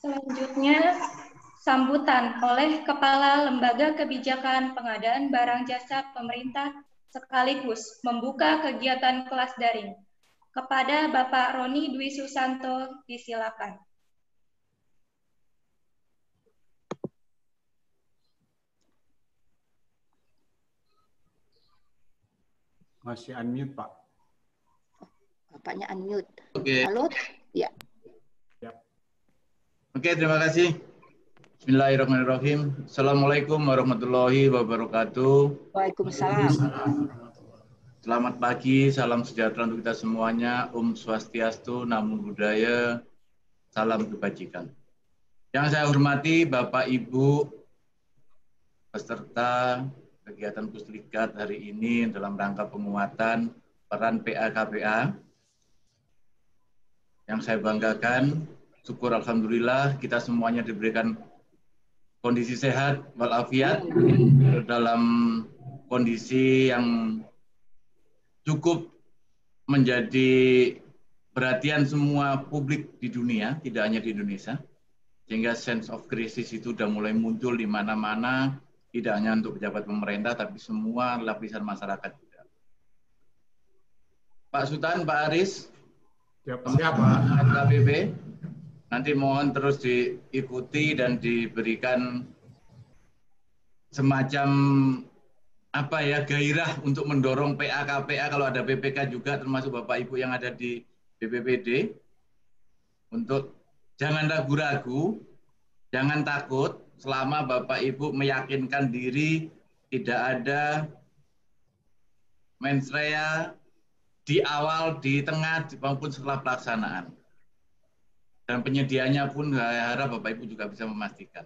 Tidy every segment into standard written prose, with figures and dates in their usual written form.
Selanjutnya, sambutan oleh Kepala Lembaga Kebijakan Pengadaan Barang Jasa Pemerintah sekaligus membuka kegiatan kelas daring. Kepada Bapak Roni Dwi Susanto, disilakan. Masih unmute, Pak. Bapaknya unmute. Oke. Halo? Ya. Oke, terima kasih. Bismillahirrahmanirrahim. Assalamualaikum warahmatullahi wabarakatuh. Waalaikumsalam. Selamat pagi, salam sejahtera untuk kita semuanya. Swastiastu, Namo Buddhaya, salam kebajikan. Yang saya hormati Bapak Ibu peserta kegiatan Puslikat hari ini dalam rangka penguatan peran PA-KPA. Yang saya banggakan, syukur alhamdulillah kita semuanya diberikan kondisi sehat walafiat dalam kondisi yang cukup menjadi perhatian semua publik di dunia, tidak hanya di Indonesia. Sehingga sense of crisis itu sudah mulai muncul di mana-mana, tidak hanya untuk pejabat pemerintah, tapi semua lapisan masyarakat juga. Pak Sultan, Pak Aris, Siapa? KPP, nanti mohon terus diikuti dan diberikan semacam gairah untuk mendorong PA-KPA kalau ada PPK juga, termasuk Bapak Ibu yang ada di BPPD, untuk jangan ragu-ragu, jangan takut selama Bapak Ibu meyakinkan diri tidak ada mens rea di awal, di tengah, maupun setelah pelaksanaan. Dan penyediaannya pun saya harap Bapak Ibu juga bisa memastikan.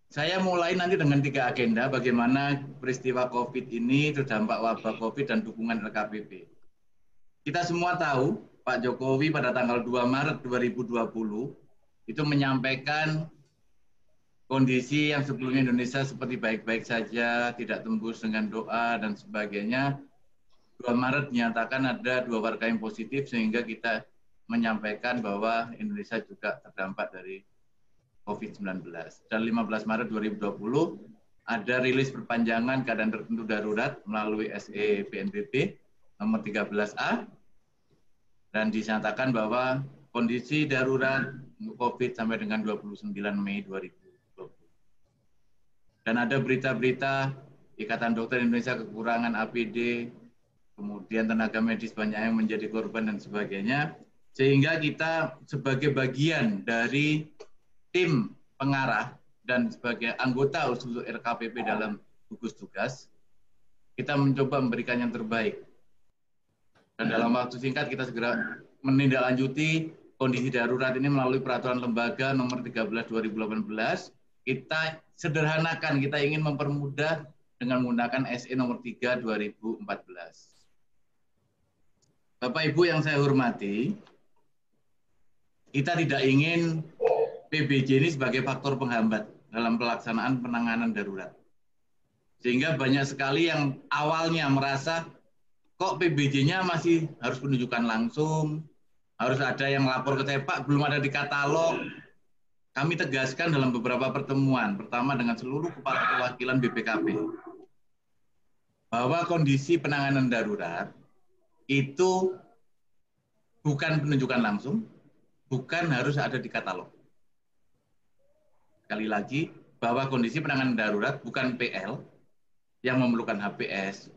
Saya mulai nanti dengan 3 agenda bagaimana peristiwa COVID ini, terdampak wabah COVID dan dukungan LKPP. Kita semua tahu Pak Jokowi pada tanggal 2 Maret 2020 itu menyampaikan kondisi yang sebelumnya Indonesia seperti baik-baik saja, tidak tembus dengan doa dan sebagainya. 2 Maret dinyatakan ada 2 warga yang positif sehingga kita menyampaikan bahwa Indonesia juga terdampak dari COVID-19. Dan 15 Maret 2020 ada rilis perpanjangan keadaan tertentu darurat melalui SE BNPB nomor 13A dan dinyatakan bahwa kondisi darurat COVID sampai dengan 29 Mei 2020. Dan ada berita-berita Ikatan Dokter Indonesia kekurangan APD, kemudian tenaga medis banyak yang menjadi korban dan sebagainya, sehingga kita sebagai bagian dari tim pengarah dan sebagai anggota untuk RKPP dalam gugus tugas, kita mencoba memberikan yang terbaik. Dan dalam waktu singkat kita segera menindaklanjuti kondisi darurat ini melalui peraturan lembaga nomor 13 2018. Kita sederhanakan, kita ingin mempermudah dengan menggunakan SE nomor 3 2014. Bapak Ibu yang saya hormati, kita tidak ingin PBJ ini sebagai faktor penghambat dalam pelaksanaan penanganan darurat. Sehingga banyak sekali yang awalnya merasa kok PBJ-nya masih harus penunjukan langsung, harus ada yang lapor ke saya, Pak, belum ada di katalog. Kami tegaskan dalam beberapa pertemuan, pertama dengan seluruh kepala perwakilan BPKP, bahwa kondisi penanganan darurat itu bukan penunjukan langsung, bukan harus ada di katalog. Sekali lagi, bahwa kondisi penanganan darurat bukan PL yang memerlukan HPS,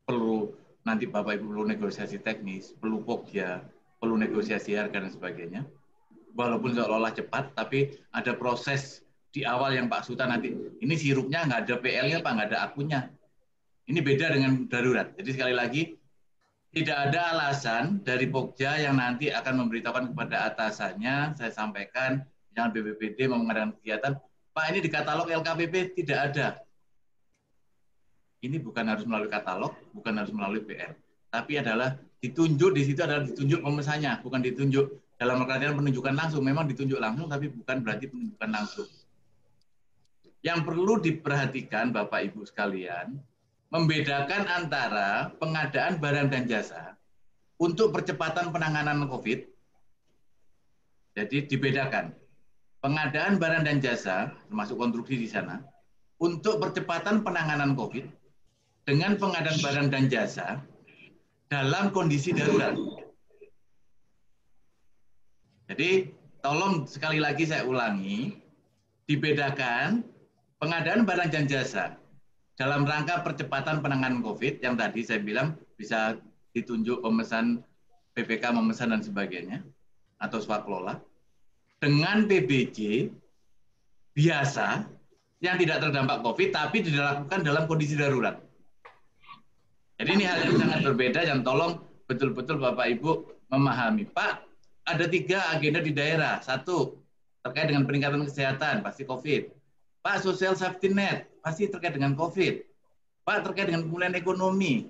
perlu nanti Bapak Ibu perlu negosiasi teknis, perlu Pokja, perlu negosiasi harga dan sebagainya. Walaupun seolah-olah cepat, tapi ada proses di awal yang Pak Sultan nanti, ini sirupnya nggak ada PL-nya Pak, nggak ada akunnya. Ini beda dengan darurat. Jadi sekali lagi, tidak ada alasan dari Pokja yang nanti akan memberitahukan kepada atasannya, saya sampaikan, jangan BPPD mau mengadakan kegiatan, Pak ini di katalog LKPP tidak ada. Ini bukan harus melalui katalog, bukan harus melalui PR, tapi adalah ditunjuk di situ adalah ditunjuk pemesannya, bukan ditunjuk dalam artian penunjukan langsung. Memang ditunjuk langsung, tapi bukan berarti penunjukan langsung. Yang perlu diperhatikan Bapak Ibu sekalian, membedakan antara pengadaan barang dan jasa untuk percepatan penanganan COVID Jadi dibedakan. Pengadaan barang dan jasa, termasuk konstruksi di sana, untuk percepatan penanganan COVID dengan pengadaan barang dan jasa dalam kondisi darurat. Jadi tolong sekali lagi saya ulangi, dibedakan pengadaan barang dan jasa dalam rangka percepatan penanganan COVID yang tadi saya bilang bisa ditunjuk pemesan PPK memesan dan sebagainya atau swaklola, dengan PBJ biasa yang tidak terdampak COVID tapi dilakukan dalam kondisi darurat. Jadi ini hal yang sangat berbeda dan tolong betul-betul Bapak Ibu memahami. Pak, ada 3 agenda di daerah. 1, terkait dengan peningkatan kesehatan, pasti COVID. Pak, social safety net, pasti terkait dengan COVID. Pak, terkait dengan pemulihan ekonomi.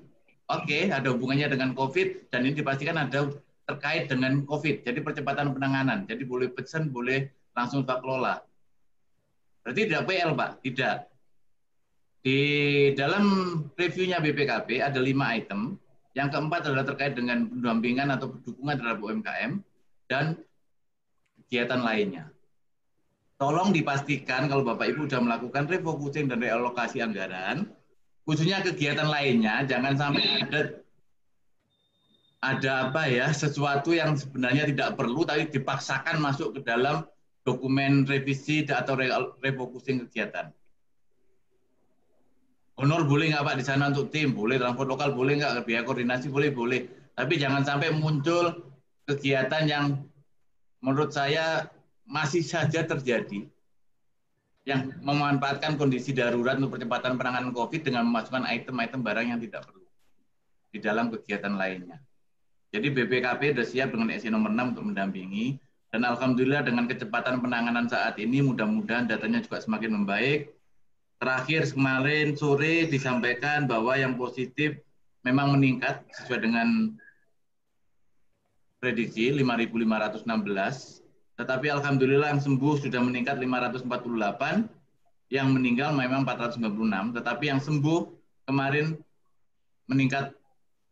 Oke, ada hubungannya dengan COVID dan ini dipastikan ada terkait dengan COVID. Jadi percepatan penanganan. Jadi boleh pesan, boleh langsung Pak kelola. Berarti tidak PL, Pak? Tidak. Di dalam reviewnya BPKP ada 5 item. Yang keempat adalah terkait dengan pendampingan atau dukungan terhadap UMKM dan kegiatan lainnya. Tolong dipastikan kalau Bapak Ibu sudah melakukan refocusing dan realokasi anggaran, khususnya kegiatan lainnya, jangan sampai ada apa ya, sesuatu yang sebenarnya tidak perlu tapi dipaksakan masuk ke dalam dokumen revisi atau refocusing kegiatan. Honor boleh nggak Pak di sana untuk tim? Boleh, transport lokal boleh nggak? Biaya koordinasi boleh, boleh. Tapi jangan sampai muncul kegiatan yang menurut saya masih saja terjadi yang memanfaatkan kondisi darurat untuk percepatan penanganan COVID dengan memasukkan item-item barang yang tidak perlu di dalam kegiatan lainnya. Jadi BPKP sudah siap dengan SI nomor 6 untuk mendampingi, dan alhamdulillah dengan kecepatan penanganan saat ini mudah-mudahan datanya juga semakin membaik. Terakhir kemarin sore disampaikan bahwa yang positif memang meningkat sesuai dengan prediksi 5.516, tetapi alhamdulillah yang sembuh sudah meningkat 548, yang meninggal memang 496, tetapi yang sembuh kemarin meningkat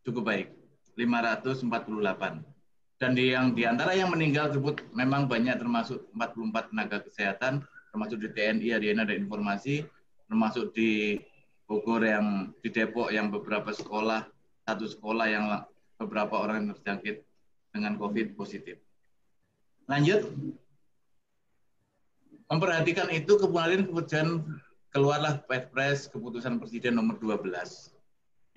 cukup baik. 548. Dan di antara yang meninggal tersebut memang banyak, termasuk 44 tenaga kesehatan, termasuk di TNI, Ariana ada informasi, termasuk di Bogor yang di Depok yang beberapa sekolah, 1 sekolah yang beberapa orang yang terjangkit dengan COVID positif. Lanjut. Memperhatikan itu kemudian keluarlah Perpres keputusan Presiden nomor 12.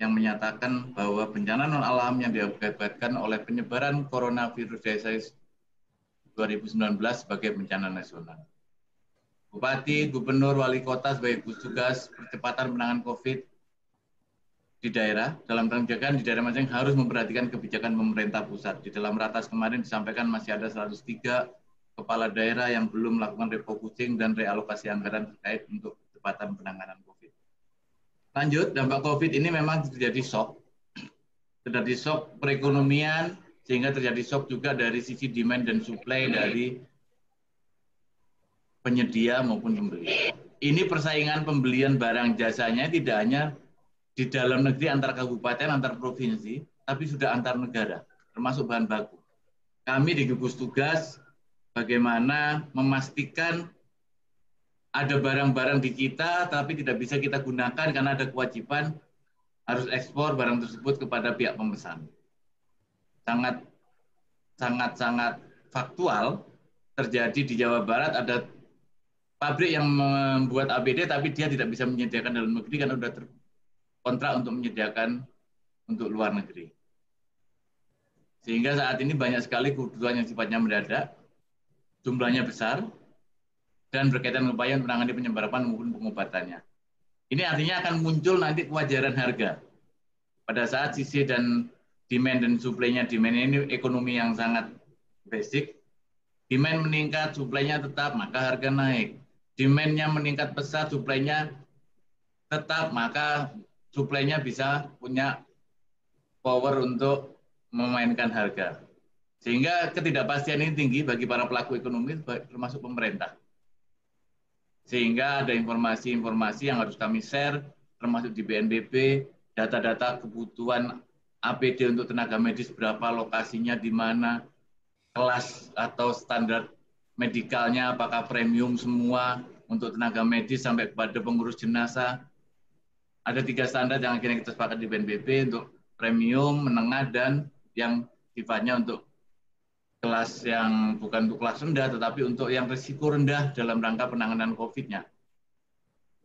Yang menyatakan bahwa bencana non-alam yang diakibatkan oleh penyebaran coronavirus disease 2019 sebagai bencana nasional. Bupati, Gubernur, Wali Kota sebagai gugus tugas percepatan penanganan COVID di daerah, dalam penjagaan di daerah masing-masing harus memperhatikan kebijakan pemerintah pusat. Di dalam ratas kemarin disampaikan masih ada 103 kepala daerah yang belum melakukan refocusing dan realokasi anggaran terkait untuk percepatan penanganan COVID. Lanjut, dampak COVID ini memang terjadi shock. Terjadi shock perekonomian, sehingga terjadi shock juga dari sisi demand dan supply dari penyedia maupun pembeli. Ini persaingan pembelian barang jasanya tidak hanya di dalam negeri antar kabupaten, antar provinsi, tapi sudah antar negara, termasuk bahan baku. Kami di gugus tugas bagaimana memastikan ada barang-barang di kita, tapi tidak bisa kita gunakan karena ada kewajiban harus ekspor barang tersebut kepada pihak pemesan. Sangat faktual terjadi di Jawa Barat, ada pabrik yang membuat APD, tapi dia tidak bisa menyediakan dalam negeri karena sudah terkontrak untuk menyediakan untuk luar negeri. Sehingga saat ini banyak sekali kebutuhan yang sifatnya mendadak, jumlahnya besar, dan berkaitan dengan upaya menangani penyebaran maupun pengobatannya. Ini artinya akan muncul nanti kewajaran harga. Pada saat sisi dan demand dan supply-nya, demand ini ekonomi yang sangat basic, demand meningkat, supply-nya tetap, maka harga naik. Demand-nya meningkat pesat, supply-nya tetap, maka supply-nya bisa punya power untuk memainkan harga. Sehingga ketidakpastian ini tinggi bagi para pelaku ekonomi, termasuk pemerintah. Sehingga ada informasi-informasi yang harus kami share, termasuk di BNPB, data-data kebutuhan APD untuk tenaga medis, berapa lokasinya, di mana, kelas atau standar medikalnya, apakah premium semua untuk tenaga medis sampai kepada pengurus jenazah. Ada 3 standar yang akhirnya kita sepakat di BNPB untuk premium, menengah, dan yang sifatnya untuk kelas yang bukan untuk kelas rendah, tetapi untuk yang risiko rendah dalam rangka penanganan COVID-nya.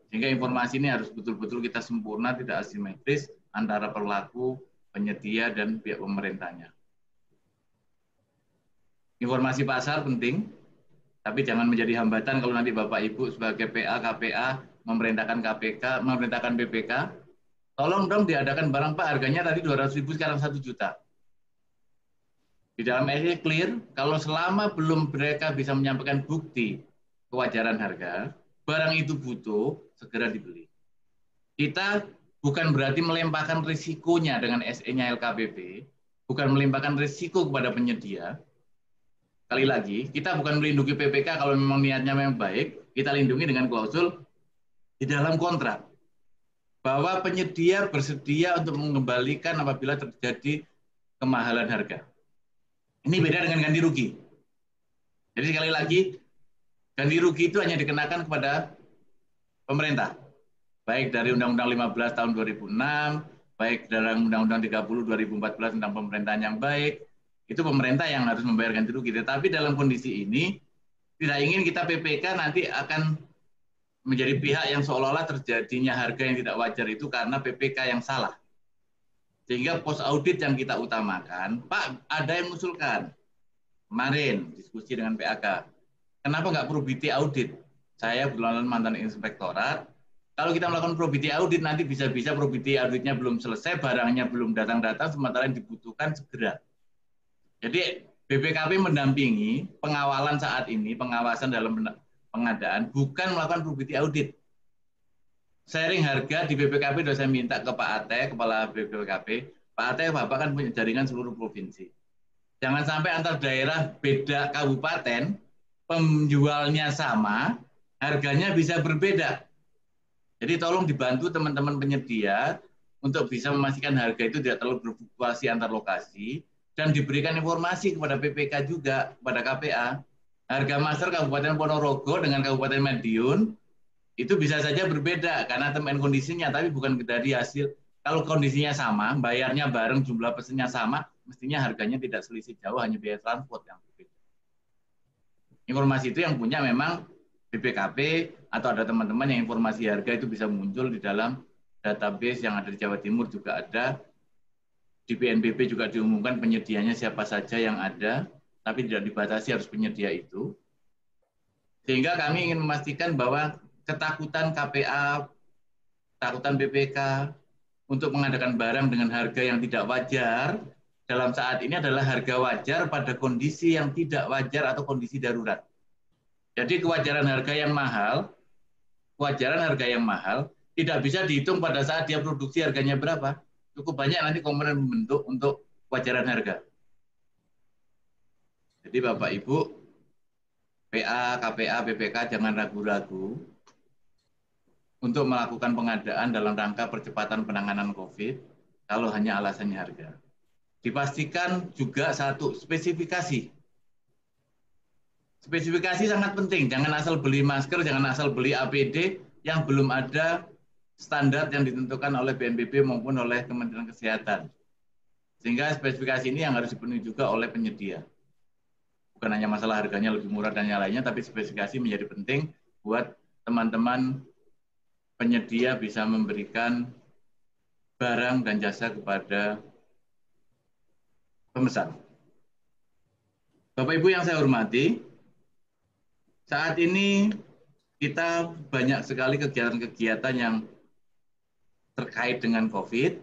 Sehingga informasi ini harus betul-betul kita sempurna, tidak asimetris antara pelaku, penyedia, dan pihak pemerintahnya. Informasi pasar penting, tapi jangan menjadi hambatan kalau nanti Bapak Ibu sebagai PA, KPA memerintahkan KPK, memerintahkan BPK, tolong dong diadakan barang Pak, harganya tadi 200.000 sekarang 1 juta. Di dalam SE clear, kalau selama belum mereka bisa menyampaikan bukti kewajaran harga, barang itu butuh, segera dibeli. Kita bukan berarti melimpahkan risikonya dengan SE-nya LKPP, bukan melimpahkan risiko kepada penyedia. Sekali lagi, kita bukan melindungi PPK kalau memang niatnya memang baik, kita lindungi dengan klausul di dalam kontrak bahwa penyedia bersedia untuk mengembalikan apabila terjadi kemahalan harga. Ini beda dengan ganti rugi. Jadi sekali lagi, ganti rugi itu hanya dikenakan kepada pemerintah, baik dari Undang-Undang 15 tahun 2006, baik dalam Undang-Undang 30 2014 tentang pemerintahan yang baik. Itu pemerintah yang harus membayar ganti rugi. Tetapi dalam kondisi ini, tidak ingin kita PPK nanti akan menjadi pihak yang seolah-olah terjadinya harga yang tidak wajar itu karena PPK yang salah. Sehingga post audit yang kita utamakan, Pak, ada yang mengusulkan. Kemarin diskusi dengan PAK, kenapa nggak probity audit? Saya kebetulan mantan inspektorat, kalau kita melakukan probity audit, nanti bisa-bisa probity auditnya belum selesai, barangnya belum datang-datang, sementara yang dibutuhkan segera. Jadi BPKP mendampingi pengawalan saat ini, pengawasan dalam pengadaan, bukan melakukan probity audit. Sharing harga di BPKP sudah saya minta ke Pak Ate, Kepala BPKP. Pak Ate, Bapak kan punya jaringan seluruh provinsi. Jangan sampai antar daerah beda kabupaten, penjualnya sama, harganya bisa berbeda. Jadi tolong dibantu teman-teman penyedia untuk bisa memastikan harga itu tidak terlalu berfluktuasi antar lokasi, dan diberikan informasi kepada PPK juga, kepada KPA. Harga master Kabupaten Ponorogo dengan Kabupaten Madiun itu bisa saja berbeda karena teman kondisinya, tapi bukan dari hasil. Kalau kondisinya sama, bayarnya bareng, jumlah pesennya sama, mestinya harganya tidak selisih jauh, hanya biaya transport yang berbeda. Informasi itu yang punya memang BPKP atau ada teman-teman yang informasi harga itu bisa muncul di dalam database yang ada di Jawa Timur juga ada. Di BNPB juga diumumkan penyedianya siapa saja yang ada, tapi tidak dibatasi harus penyedia itu. Sehingga kami ingin memastikan bahwa ketakutan KPA, ketakutan BPK untuk mengadakan barang dengan harga yang tidak wajar dalam saat ini adalah harga wajar pada kondisi yang tidak wajar atau kondisi darurat. Jadi kewajaran harga yang mahal tidak bisa dihitung pada saat dia produksi harganya berapa. Cukup banyak nanti komponen membentuk untuk kewajaran harga. Jadi Bapak Ibu, PA, KPA, BPK jangan ragu-ragu untuk melakukan pengadaan dalam rangka percepatan penanganan COVID kalau hanya alasannya harga. Dipastikan juga satu, spesifikasi. Spesifikasi sangat penting, jangan asal beli masker, jangan asal beli APD yang belum ada standar yang ditentukan oleh BNPB maupun oleh Kementerian Kesehatan. Sehingga spesifikasi ini yang harus dipenuhi juga oleh penyedia. Bukan hanya masalah harganya lebih murah dan yang lainnya, tapi spesifikasi menjadi penting buat teman-teman penyedia bisa memberikan barang dan jasa kepada pemesan. Bapak Ibu yang saya hormati, saat ini kita banyak sekali kegiatan-kegiatan yang terkait dengan COVID,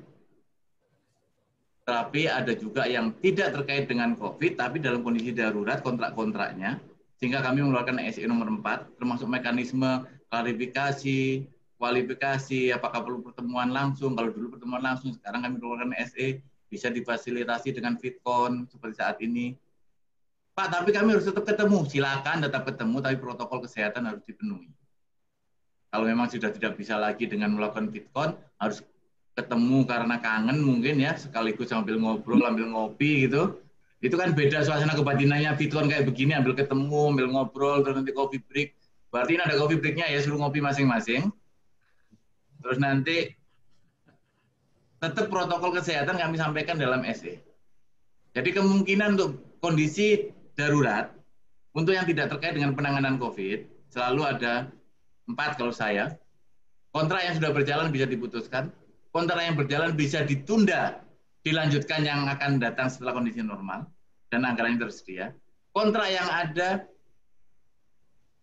tapi ada juga yang tidak terkait dengan COVID, tapi dalam kondisi darurat kontrak-kontraknya, sehingga kami mengeluarkan SE nomor 4, termasuk mekanisme klarifikasi, kualifikasi, apakah perlu pertemuan langsung, kalau dulu pertemuan langsung, sekarang kami mengeluarkan SE, bisa difasilitasi dengan Fitcon, seperti saat ini. Pak, tapi kami harus tetap ketemu, silakan tetap ketemu, tapi protokol kesehatan harus dipenuhi. Kalau memang sudah tidak bisa lagi dengan melakukan Fitcon, harus ketemu karena kangen mungkin ya, sekaligus sambil ngobrol, sambil ngopi gitu, Itu kan beda suasana kebatinannya Fitcon kayak begini, ambil ketemu, ambil ngobrol, terus nanti coffee break. Berarti ini ada coffee breaknya ya, suruh ngopi masing-masing. Terus nanti tetap protokol kesehatan kami sampaikan dalam SE. Jadi kemungkinan untuk kondisi darurat, untuk yang tidak terkait dengan penanganan COVID, selalu ada 4 kalau saya. Kontrak yang sudah berjalan bisa diputuskan, kontrak yang berjalan bisa ditunda, dilanjutkan yang akan datang setelah kondisi normal, dan anggarannya tersedia. Kontrak yang ada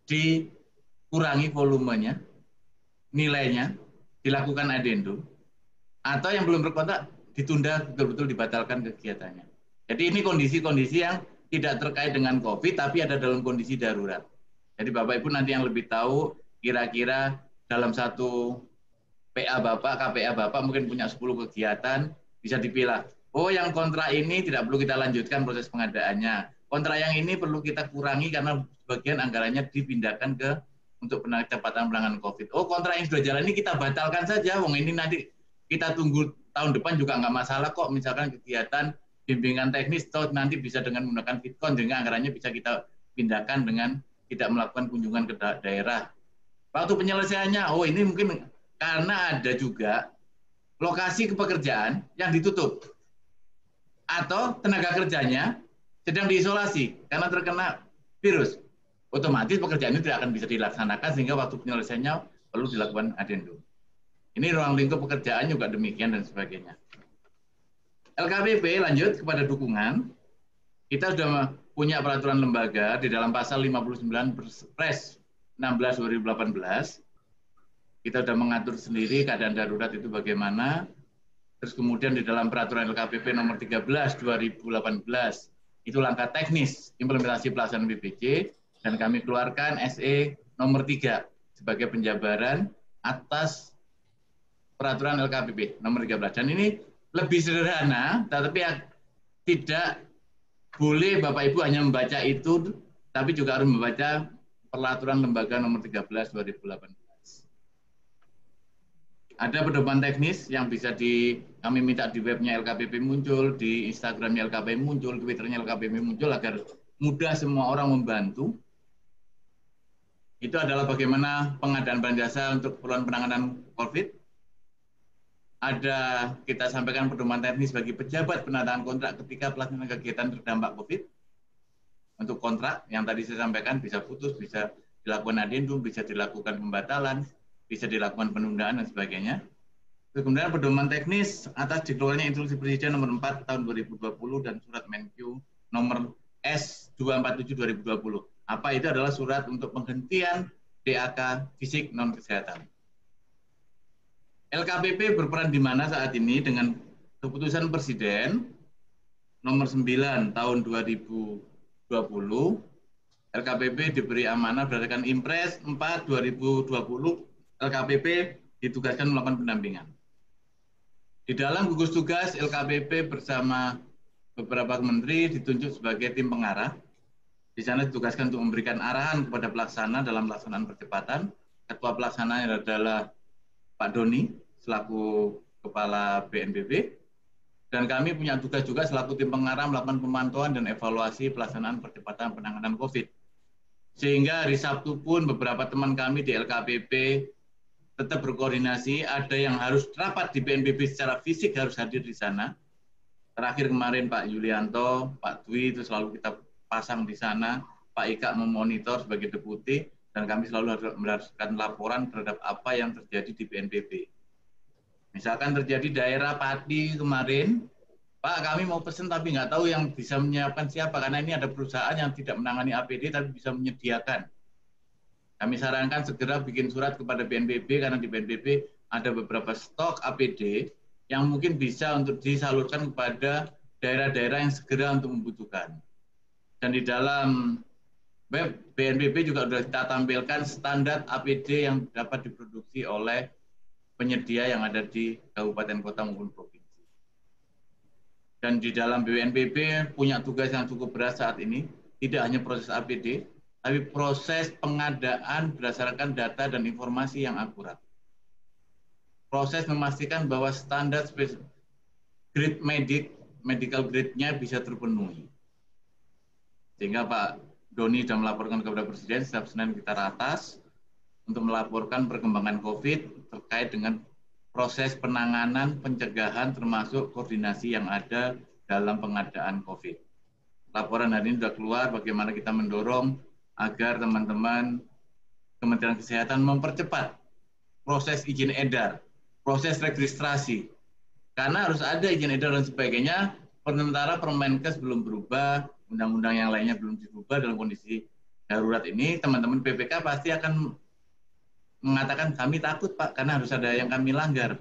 dikurangi volumenya, nilainya, dilakukan adendum, atau yang belum berkontrak ditunda betul-betul dibatalkan kegiatannya. Jadi ini kondisi-kondisi yang tidak terkait dengan COVID, tapi ada dalam kondisi darurat. Jadi Bapak Ibu nanti yang lebih tahu, kira-kira dalam satu PA Bapak, KPA Bapak mungkin punya 10 kegiatan, bisa dipilah. Oh, yang kontrak ini tidak perlu kita lanjutkan proses pengadaannya. Kontrak yang ini perlu kita kurangi karena sebagian anggarannya dipindahkan ke untuk percepatan penanganan COVID. Oh, kontrak yang sudah jalan ini kita batalkan saja. Wong ini nanti kita tunggu tahun depan juga nggak masalah kok. Misalkan kegiatan bimbingan teknis, toh nanti bisa dengan menggunakan Fitcon, sehingga anggarannya bisa kita pindahkan dengan tidak melakukan kunjungan ke daerah. Waktu penyelesaiannya, oh ini mungkin karena ada juga lokasi pekerjaan yang ditutup atau tenaga kerjanya sedang diisolasi karena terkena virus. Otomatis pekerjaan ini tidak akan bisa dilaksanakan sehingga waktu penyelesaiannya perlu dilakukan adendum. Ini ruang lingkup pekerjaan juga demikian dan sebagainya. LKPP lanjut kepada dukungan. Kita sudah punya peraturan lembaga di dalam pasal 59 Perpres 16/2018, kita sudah mengatur sendiri keadaan darurat itu bagaimana. Terus kemudian di dalam peraturan LKPP nomor 13/2018, itu langkah teknis implementasi pelaksanaan BPJ, dan kami keluarkan SE nomor 3 sebagai penjabaran atas peraturan LKPP nomor 13. Dan ini lebih sederhana, tetapi tidak boleh Bapak Ibu hanya membaca itu, tapi juga harus membaca Peraturan Lembaga Nomor 13/2018. Ada pedoman teknis yang bisa kami minta di webnya LKPP muncul, di Instagramnya LKPP muncul, Twitternya LKPP muncul agar mudah semua orang membantu. Itu adalah bagaimana pengadaan barang jasa untuk keperluan penanganan COVID. Ada kita sampaikan pedoman teknis bagi pejabat penataan kontrak ketika pelaksanaan kegiatan terdampak COVID. Untuk kontrak yang tadi saya sampaikan bisa putus, bisa dilakukan adendum, bisa dilakukan pembatalan, bisa dilakukan penundaan dan sebagainya. Kemudian pedoman teknis atas dikeluarkannya Instruksi Presiden nomor 4 tahun 2020 dan Surat Menkyu nomor S247/2020. Apa itu? Adalah surat untuk penghentian DAK fisik non kesehatan. LKPP berperan di mana saat ini dengan keputusan Presiden nomor 9 tahun 2020, LKPP diberi amanah berdasarkan Impres 4 2020, LKPP ditugaskan melakukan pendampingan. Di dalam gugus tugas, LKPP bersama beberapa menteri ditunjuk sebagai tim pengarah. Di sana ditugaskan untuk memberikan arahan kepada pelaksana dalam pelaksanaan percepatan. Ketua pelaksananya adalah Pak Doni selaku Kepala BNPB. Dan kami punya tugas juga selaku tim pengarah melakukan pemantauan dan evaluasi pelaksanaan percepatan penanganan COVID. Sehingga hari Sabtu pun beberapa teman kami di LKPP tetap berkoordinasi, ada yang harus rapat di BNPB secara fisik harus hadir di sana. Terakhir kemarin Pak Yulianto, Pak Dwi itu selalu kita pasang di sana, Pak Ika memonitor sebagai deputi, dan kami selalu harus mendapatkan laporan terhadap apa yang terjadi di BNPB. Misalkan terjadi daerah Pati kemarin, Pak kami mau pesen tapi nggak tahu yang bisa menyiapkan siapa, karena ini ada perusahaan yang tidak menangani APD tapi bisa menyediakan. Kami sarankan segera bikin surat kepada BNPB, karena di BNPB ada beberapa stok APD yang mungkin bisa untuk disalurkan kepada daerah-daerah yang segera untuk membutuhkan. Dan di dalam web BNPB juga sudah kita tampilkan standar APD yang dapat diproduksi oleh penyedia yang ada di kabupaten kota maupun provinsi. Dan di dalam BNPB punya tugas yang cukup berat saat ini, tidak hanya proses APD, tapi proses pengadaan berdasarkan data dan informasi yang akurat. Proses memastikan bahwa standar grade medical grade-nya bisa terpenuhi. Sehingga Pak Doni sudah melaporkan kepada Presiden, setiap Senin kita ratas untuk melaporkan perkembangan COVID terkait dengan proses penanganan, pencegahan, termasuk koordinasi yang ada dalam pengadaan COVID. Laporan hari ini sudah keluar bagaimana kita mendorong agar teman-teman Kementerian Kesehatan mempercepat proses izin edar, proses registrasi. Karena harus ada izin edar dan sebagainya, sementara Permenkes belum berubah, undang-undang yang lainnya belum dirubah dalam kondisi darurat ini, teman-teman PPK pasti akan mengatakan kami takut Pak, karena harus ada yang kami langgar.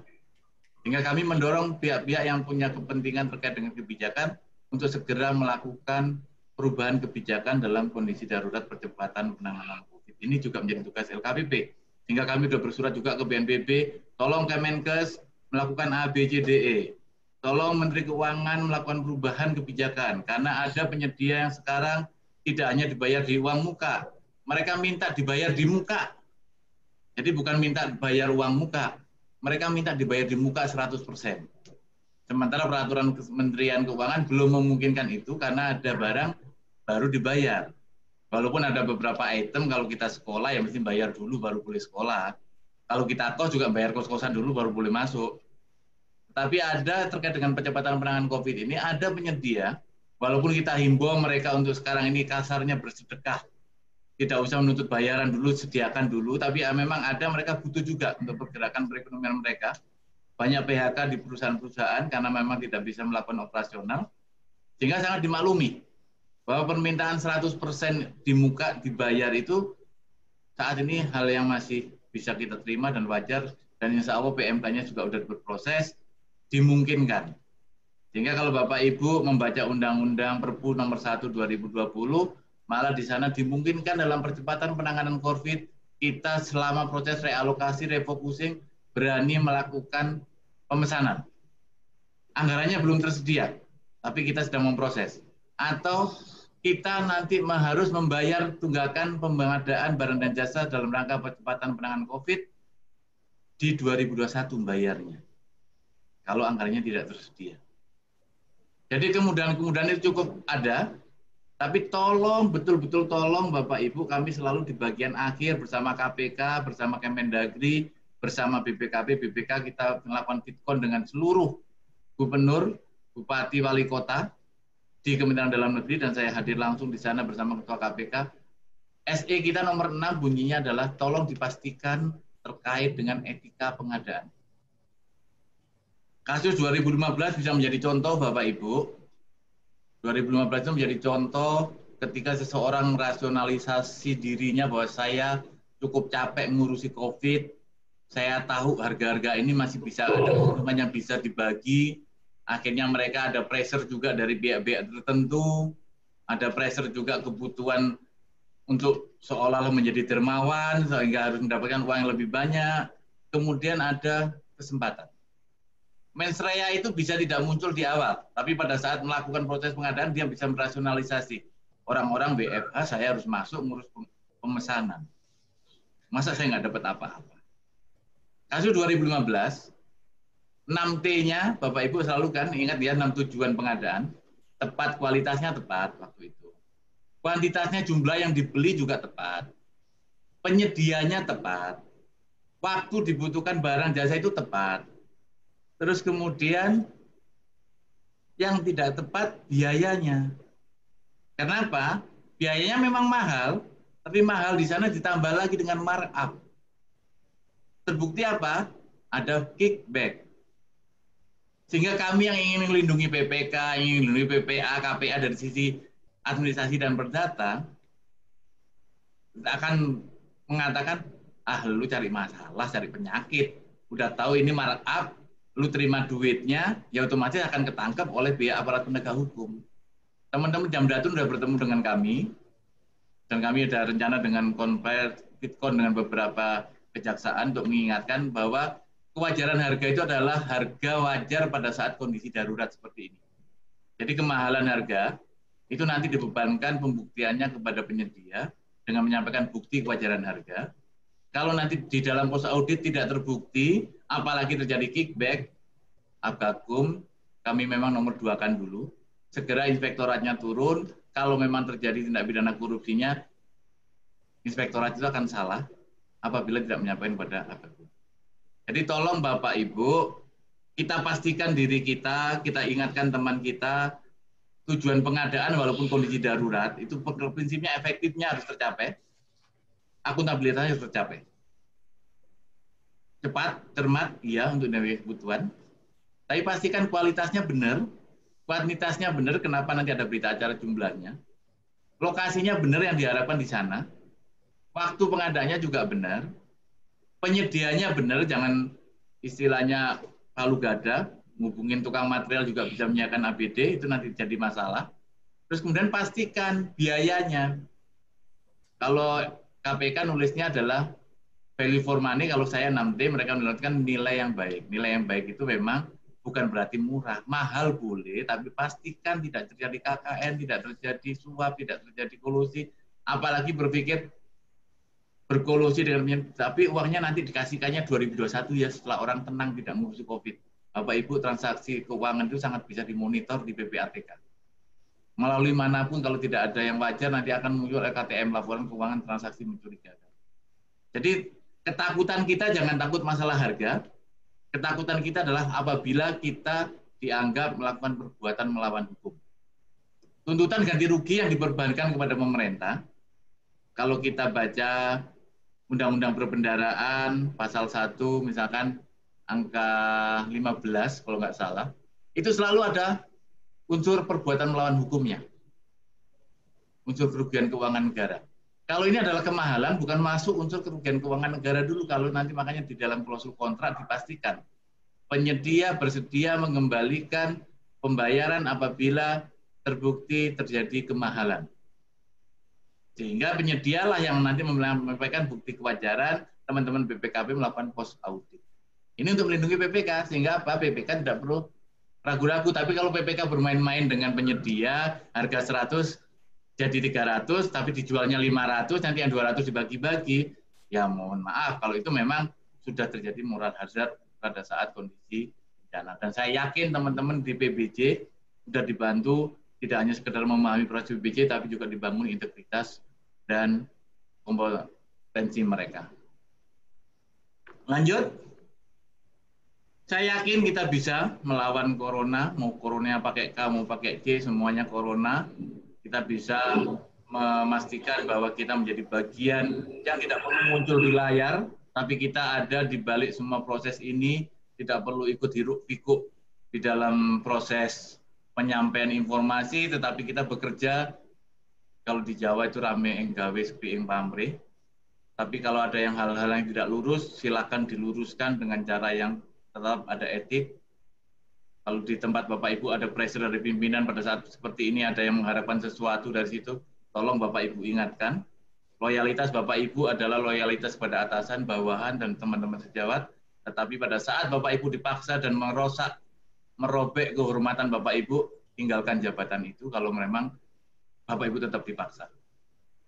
Sehingga kami mendorong pihak-pihak yang punya kepentingan terkait dengan kebijakan untuk segera melakukan perubahan kebijakan dalam kondisi darurat percepatan penanganan COVID. Ini juga menjadi tugas LKPP. Sehingga kami sudah bersurat juga ke BNPB, tolong Kemenkes melakukan ABCDE. Tolong Menteri Keuangan melakukan perubahan kebijakan, karena ada penyedia yang sekarang tidak hanya dibayar di uang muka, mereka minta dibayar di muka. Jadi bukan minta bayar uang muka, mereka minta dibayar di muka 100%. Sementara peraturan Kementerian Keuangan belum memungkinkan itu karena ada barang baru dibayar. Walaupun ada beberapa item kalau kita sekolah ya mesti bayar dulu baru boleh sekolah. Kalau kita kos juga bayar kos-kosan dulu baru boleh masuk. Tapi ada terkait dengan percepatan penanganan COVID ini ada penyedia, walaupun kita himbau mereka untuk sekarang ini kasarnya bersedekah. Tidak usah menuntut bayaran dulu, sediakan dulu, tapi memang ada mereka butuh juga untuk pergerakan perekonomian mereka. Banyak PHK di perusahaan-perusahaan karena memang tidak bisa melakukan operasional, sehingga sangat dimaklumi bahwa permintaan 100% di muka dibayar itu saat ini hal yang masih bisa kita terima dan wajar, dan insya Allah PMK-nya juga sudah berproses, dimungkinkan. Sehingga kalau Bapak Ibu membaca Undang-Undang Perpu nomor 1 2020, malah di sana dimungkinkan dalam percepatan penanganan COVID, kita selama proses realokasi, refocusing, berani melakukan pemesanan. Anggarannya belum tersedia, tapi kita sedang memproses. Atau kita nanti harus membayar tunggakan pengadaan barang dan jasa dalam rangka percepatan penanganan COVID di 2021 bayarnya. Kalau anggarannya tidak tersedia. Jadi kemudahan-kemudahan itu cukup ada, tapi tolong, betul-betul tolong Bapak Ibu, kami selalu di bagian akhir bersama KPK, bersama Kemendagri, bersama BPKP, BPK kita melakukan fitcon dengan seluruh gubernur, bupati, wali kota di Kementerian Dalam Negeri, dan saya hadir langsung di sana bersama Ketua KPK. SE kita nomor 6 bunyinya adalah tolong dipastikan terkait dengan etika pengadaan. Kasus 2015 bisa menjadi contoh Bapak Ibu. 2015 itu menjadi contoh ketika seseorang merasionalisasi dirinya bahwa saya cukup capek ngurusi COVID, saya tahu harga-harga ini masih bisa ada keuntungan yang bisa dibagi, akhirnya mereka ada pressure juga dari pihak-pihak tertentu, ada pressure juga kebutuhan untuk seolah-olah menjadi dermawan sehingga harus mendapatkan uang yang lebih banyak, kemudian ada kesempatan. Mens rea itu bisa tidak muncul di awal, tapi pada saat melakukan proses pengadaan dia bisa merasionalisasi. Orang-orang WFH saya harus masuk ngurus pemesanan. Masa saya nggak dapat apa-apa? Kasus 2015, 6T-nya Bapak Ibu selalu kan ingat ya, 6 tujuan pengadaan, tepat, kualitasnya tepat waktu itu. Kuantitasnya jumlah yang dibeli juga tepat. Penyediaannya tepat. Waktu dibutuhkan barang jasa itu tepat. Terus kemudian yang tidak tepat biayanya. Kenapa? Biayanya memang mahal, tapi mahal di sana ditambah lagi dengan markup. Terbukti apa? Ada kickback. Sehingga kami yang ingin melindungi PPK, ingin melindungi PPA, KPA dari sisi administrasi dan perdata, akan mengatakan, lu cari masalah, cari penyakit. Udah tahu ini markup, lu terima duitnya, ya otomatis akan ketangkep oleh pihak aparat penegak hukum. Teman-teman Jamdatun sudah bertemu dengan kami, dan kami ada rencana dengan fitcon dengan beberapa kejaksaan untuk mengingatkan bahwa kewajaran harga itu adalah harga wajar pada saat kondisi darurat seperti ini. Jadi kemahalan harga itu nanti dibebankan pembuktiannya kepada penyedia dengan menyampaikan bukti kewajaran harga. Kalau nanti di dalam pos audit tidak terbukti, apalagi terjadi kickback, Abgakum, kami memang nomor 2 kan dulu, segera inspektoratnya turun, kalau memang terjadi tindak pidana korupsinya, inspektorat itu akan salah apabila tidak menyampaikan kepada apapun. Jadi tolong Bapak Ibu, kita pastikan diri kita ingatkan teman kita, tujuan pengadaan walaupun kondisi darurat, itu prinsipnya efektifnya harus tercapai, akuntabilitasnya harus tercapai. Cepat, cermat, iya untuk menjaga kebutuhan, tapi pastikan kualitasnya benar, kuantitasnya benar, kenapa nanti ada berita acara jumlahnya, lokasinya benar yang diharapkan di sana, waktu pengadaannya juga benar, penyediaannya benar, jangan istilahnya palu gada, ngubungin tukang material juga bisa menyiapkan APD, itu nanti jadi masalah. Terus kemudian pastikan biayanya. Kalau KPK nulisnya adalah value for money, kalau saya 6D, mereka menuliskan nilai yang baik. Nilai yang baik itu memang bukan berarti murah, mahal boleh, tapi pastikan tidak terjadi KKN, tidak terjadi suap, tidak terjadi kolusi, apalagi berpikir berkolusi dengan, tapi uangnya nanti dikasihkannya 2021 ya, setelah orang tenang tidak ngurusi COVID. Bapak Ibu, transaksi keuangan itu sangat bisa dimonitor di PPATK. Melalui manapun kalau tidak ada yang wajar nanti akan muncul LKTM, laporan keuangan transaksi mencurigakan. Jadi ketakutan kita jangan takut masalah harga. Ketakutan kita adalah apabila kita dianggap melakukan perbuatan melawan hukum. Tuntutan ganti rugi yang dibebankan kepada pemerintah, kalau kita baca Undang-Undang Perbendaraan pasal 1 misalkan angka 15 kalau nggak salah, itu selalu ada unsur perbuatan melawan hukumnya, unsur kerugian keuangan negara. Kalau ini adalah kemahalan, bukan masuk unsur kerugian keuangan negara dulu, kalau nanti makanya di dalam klausul kontrak dipastikan penyedia bersedia mengembalikan pembayaran apabila terbukti terjadi kemahalan. Sehingga penyedialah yang nanti menyampaikan bukti kewajaran, teman-teman BPKP melakukan post audit. Ini untuk melindungi PPK, sehingga apa? PPK tidak perlu ragu-ragu. Tapi kalau PPK bermain-main dengan penyedia, harga 100 jadi 300, tapi dijualnya 500, nanti yang 200 dibagi-bagi, ya mohon maaf, kalau itu memang sudah terjadi moral hazard pada saat kondisi bencana. Dan saya yakin teman-teman di PBJ sudah dibantu, tidak hanya sekedar memahami proses PBJ, tapi juga dibangun integritas dan kompetensi mereka. Lanjut, saya yakin kita bisa melawan corona, mau corona pakai K, mau pakai C, semuanya corona. Kita bisa memastikan bahwa kita menjadi bagian yang tidak perlu muncul di layar, tapi kita ada di balik semua proses ini, tidak perlu ikut hiruk-pikuk di dalam proses penyampaian informasi, tetapi kita bekerja, kalau di Jawa itu rame enggawe sepi ing pamrih. Tapi kalau ada yang hal-hal yang tidak lurus, silakan diluruskan dengan cara yang tetap ada etik. Kalau di tempat Bapak Ibu ada pressure dari pimpinan pada saat seperti ini, ada yang mengharapkan sesuatu dari situ, tolong Bapak Ibu ingatkan, loyalitas Bapak Ibu adalah loyalitas pada atasan, bawahan, dan teman-teman sejawat. Tetapi pada saat Bapak Ibu dipaksa dan merosak, merobek kehormatan Bapak Ibu, tinggalkan jabatan itu kalau memang Bapak Ibu tetap dipaksa.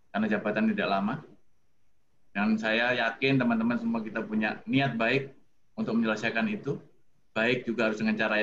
Karena jabatan tidak lama. Dan saya yakin teman-teman semua kita punya niat baik untuk menyelesaikan itu. Baik juga harus dengan cara yang